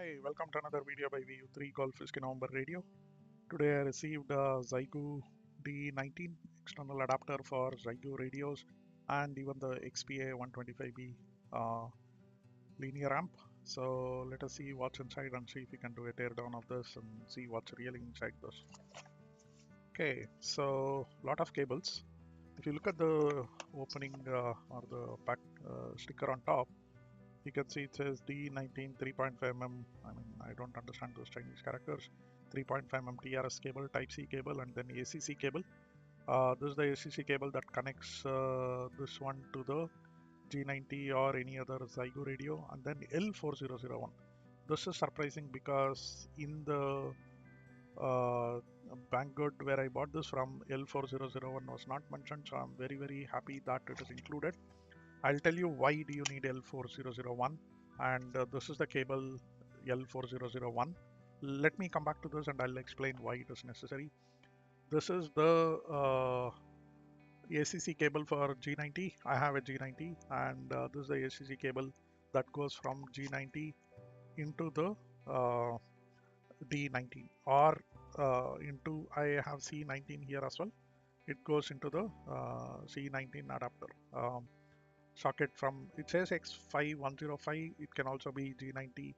Hi, welcome to another video by VU3 Golf Whiskey November Radio. Today I received a Xiegu DE-19 external adapter for Xiegu radios and even the XPA 125B linear amp. So let us see what's inside and see if we can do a teardown of this and see what's really inside this. Okay, so lot of cables. If you look at the opening or the back sticker on top, you can see it says DE-19 3.5 mm. I mean, I don't understand those Chinese characters. 3.5 mm TRS cable, Type C cable, and then ACC cable. This is the ACC cable that connects this one to the G90 or any other Xiegu radio, and then L4001. This is surprising because in the Banggood where I bought this from, L4001 was not mentioned, so I'm very happy that it is included. I'll tell you why do you need L4001, and this is the cable L4001. Let me come back to this and I'll explain why it is necessary. This is the ACC cable for G90. I have a G90, and this is the ACC cable that goes from G90 into the D19 or into, I have C19 here as well. It goes into the C19 adapter. Socket from, it says X5105, it can also be G90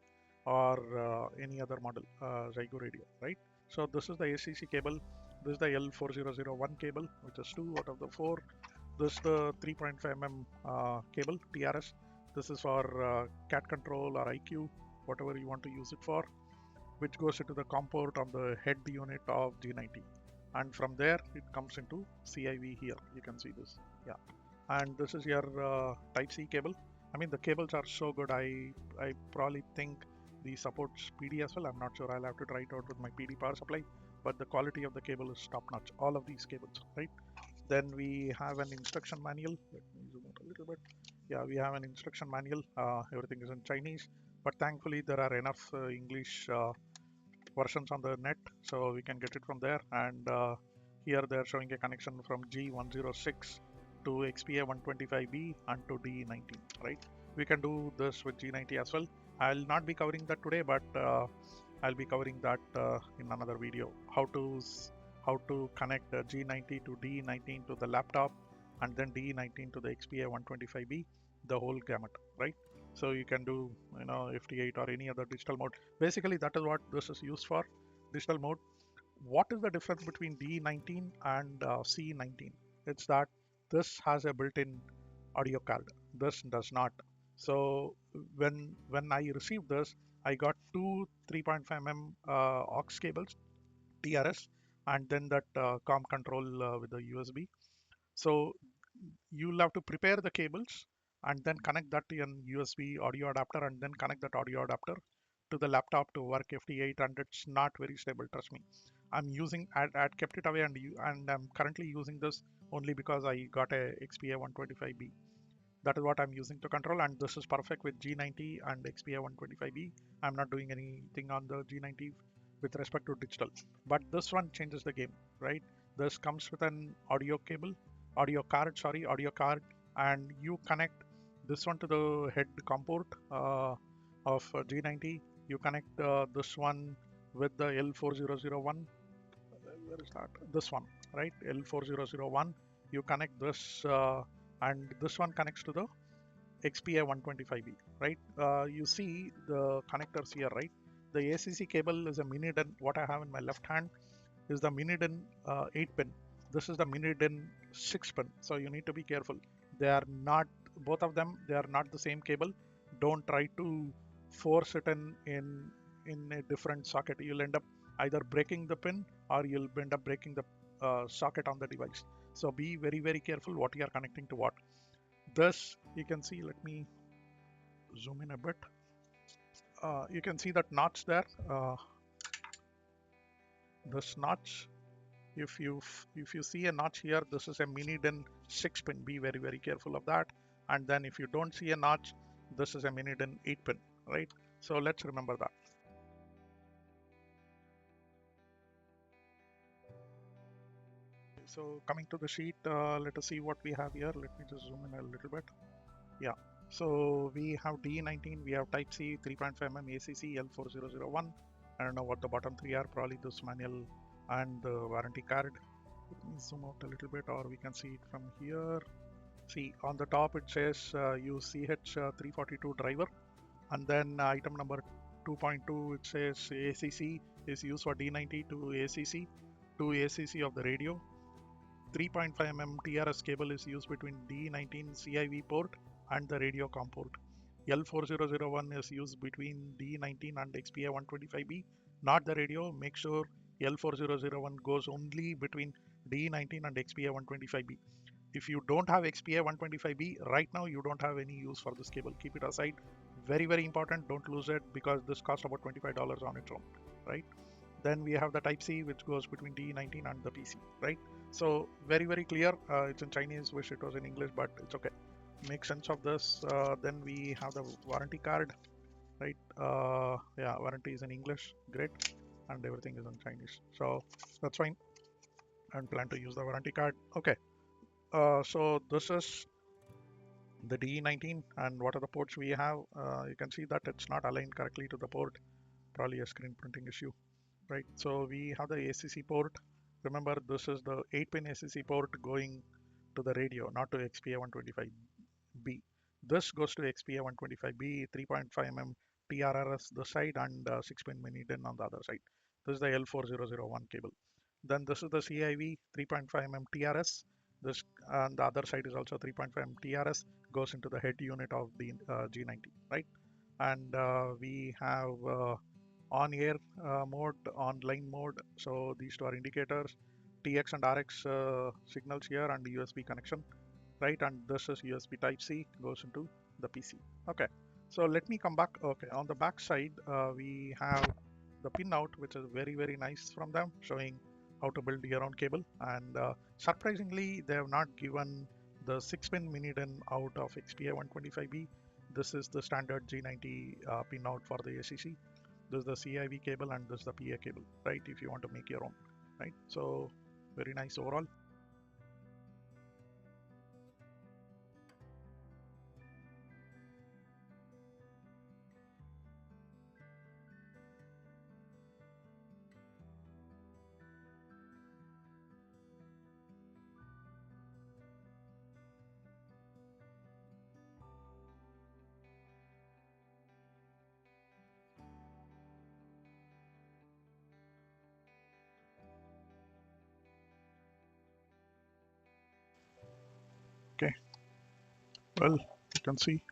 or any other model Xiegu radio, right? So this is the ACC cable, this is the L4001 cable, which is 2 out of the 4. This is the 3.5 mm cable, TRS. This is for cat control or IQ, whatever you want to use it for, which goes into the COM port on the head unit of G90, and from there it comes into CIV here. You can see this, yeah. And this is your Type C cable. I mean, the cables are so good. I probably think the supports PD as well. I'm not sure. I'll have to try it out with my PD power supply, but the quality of the cable is top notch. All of these cables, right? Then we have an instruction manual. Let me zoom out a little bit. Yeah, we have an instruction manual. Everything is in Chinese, but thankfully there are enough English versions on the net, so we can get it from there. And here they're showing a connection from G106 to XPA 125B and to D19, right? We can do this with G90 as well. I'll not be covering that today, but I'll be covering that in another video. How to connect G90 to D19 to the laptop, and then D19 to the XPA 125B, the whole gamut, right? So you can do, you know, FT8 or any other digital mode. Basically, that is what this is used for, digital mode. What is the difference between D19 and C19? It's that this has a built-in audio card. This does not. So when I received this, I got two 3.5 mm aux cables, TRS, and then that COM control with the USB. So you'll have to prepare the cables and then connect that to an USB audio adapter, and then connect that audio adapter to the laptop to work FT8, and it's not very stable, trust me. I'm using, I'd kept it away, and I'm currently using this only because I got a XPA 125B. That is what I'm using to control, and this is perfect with G90 and XPA 125B. I'm not doing anything on the G90 with respect to digital, but this one changes the game, right? This comes with an audio card, and you connect this one to the head COM port of G90. You connect this one with the L4001. Where is that? This one, right? L4001. You connect this, and this one connects to the XPA 125B, right? You see the connectors here, right? The ACC cable is a mini DIN. What I have in my left hand is the mini DIN 8 pin. This is the mini DIN 6 pin. So you need to be careful. They are not, both of them, they are not the same cable. Don't try to force it in a different socket. You'll end up either breaking the pin, or you'll end up breaking the socket on the device. So be very careful what you are connecting to what. This you can see, let me zoom in a bit. You can see that notch there. This notch, if you see a notch here, this is a mini DIN 6 pin. Be very careful of that. And then if you don't see a notch, this is a mini DIN 8 pin, right? So let's remember that. So coming to the sheet, let us see what we have here. Let me just zoom in a little bit. Yeah, So we have DE-19, we have Type C, 3.5mm ACC, L4001. I don't know what the bottom three are, probably this manual and the warranty card. Let me zoom out a little bit, or we can see it from here. See, on the top it says use CH342 driver, and then item number 2.2 it says ACC is used for D90 to ACC of the radio. 3.5mm TRS cable is used between D19 CIV port and the radio COM port. L4001 is used between D19 and XPA125B, not the radio. Make sure L4001 goes only between D19 and XPA125B. If you don't have XPA125B right now, you don't have any use for this cable. Keep it aside. Very, very important. Don't lose it, because this costs about $25 on its own, right? Then we have the Type C, which goes between D19 and the PC, right? So very, very clear. It's in Chinese. Wish it was in English, but it's okay. Make sense of this. Then we have the warranty card, right? Yeah, warranty is in English. Great. And everything is in Chinese. So that's fine. And plan to use the warranty card. Okay. So this is the DE19, and what are the ports we have? You can see that it's not aligned correctly to the port. Probably a screen printing issue, right? So we have the ACC port. Remember, this is the 8-pin ACC port going to the radio, not to XPA125B. This goes to XPA125B, 3.5mm TRRS this side, and 6-pin mini DIN on the other side. This is the L4001 cable. Then this is the CIV 3.5mm TRS. This on the other side is also 3.5mm TRS, goes into the head unit of the G90, right? And we have on air mode, on line mode. So these two are indicators, TX and RX signals here, and USB connection, right? And this is USB Type C, goes into the PC. Okay, so let me come back. Okay, on the back side, we have the pinout, which is very, very nice from them, showing how to build your own cable. And surprisingly, they have not given the 6-pin mini DIN out of XPA125B. This is the standard G90 pinout for the ACC. This is the CIV cable, and this is the PA cable, right? If you want to make your own, right? So very nice overall. Okay, well, you can see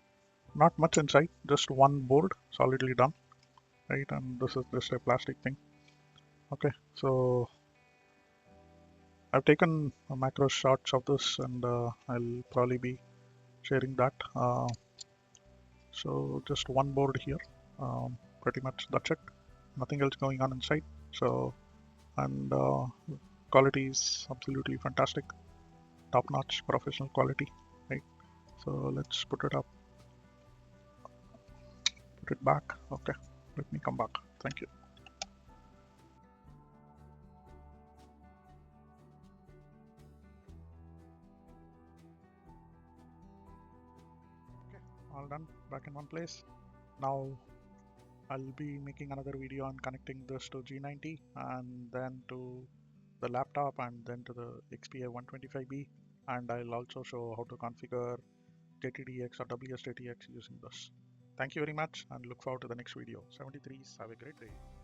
not much inside, just one board solidly done, right? And this is just a plastic thing. Okay, so I've taken macro shots of this, and I'll probably be sharing that. So just one board here, pretty much that's it. Nothing else going on inside. So, and quality is absolutely fantastic, top-notch professional quality, right? So let's put it up, put it back. Okay, let me come back. Thank you. Okay, all done, back in one place. Now I'll be making another video on connecting this to G90, and then to the laptop, and then to the XPA125B, and I'll also show how to configure JTDX or WSJTX using this. Thank you very much, and look forward to the next video. 73s, have a great day.